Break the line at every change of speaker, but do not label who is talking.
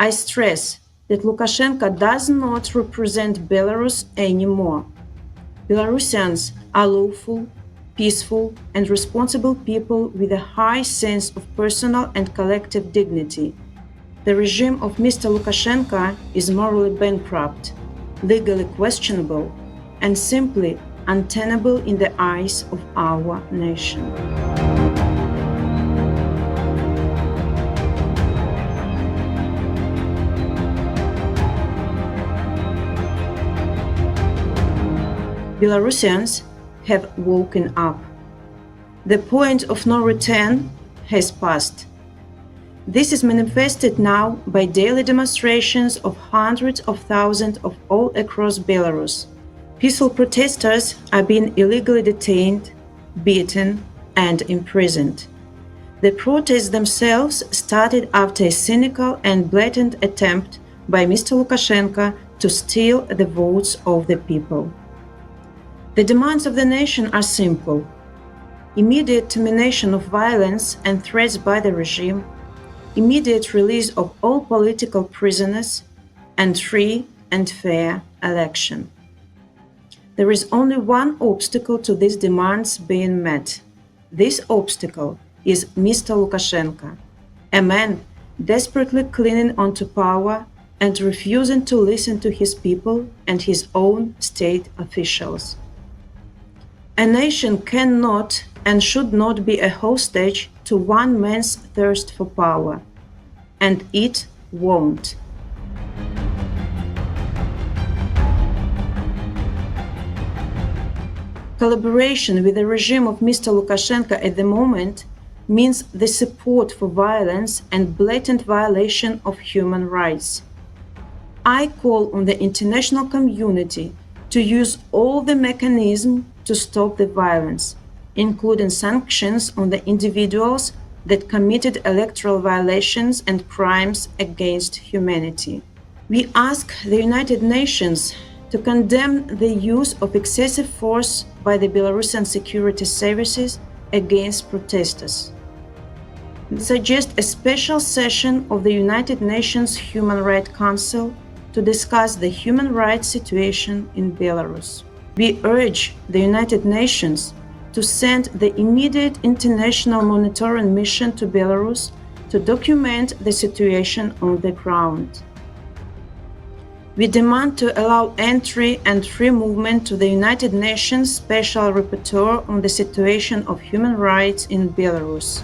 I stress that Lukashenko does not represent Belarus anymore. Belarusians are lawful, peaceful, and responsible people with a high sense of personal and collective dignity. The regime of Mr. Lukashenko is morally bankrupt, legally questionable, and simply untenable in the eyes of our nation. Belarusians have woken up. The point of no return has passed. This is manifested now by daily demonstrations of hundreds of thousands of all across Belarus. Peaceful protesters are being illegally detained, beaten, and imprisoned. The protests themselves started after a cynical and blatant attempt by Mr. Lukashenko to steal the votes of the people. The demands of the nation are simple: immediate termination of violence and threats by the regime, immediate release of all political prisoners, and free and fair election. There is only one obstacle to these demands being met. This obstacle is Mr. Lukashenko, a man desperately clinging onto power and refusing to listen to his people and his own state officials. A nation cannot and should not be a hostage to one man's thirst for power, and it won't. Collaboration with the regime of Mr. Lukashenko at the moment means the support for violence and blatant violation of human rights. I call on the international community to use all the mechanisms to stop the violence, including sanctions on the individuals that committed electoral violations and crimes against humanity. We ask the United Nations to condemn the use of excessive force by the Belarusian security services against protesters. We suggest a special session of the United Nations Human Rights Council to discuss the human rights situation in Belarus. We urge the United Nations to send the immediate international monitoring mission to Belarus to document the situation on the ground. We demand to allow entry and free movement to the United Nations Special Rapporteur on the situation of human rights in Belarus.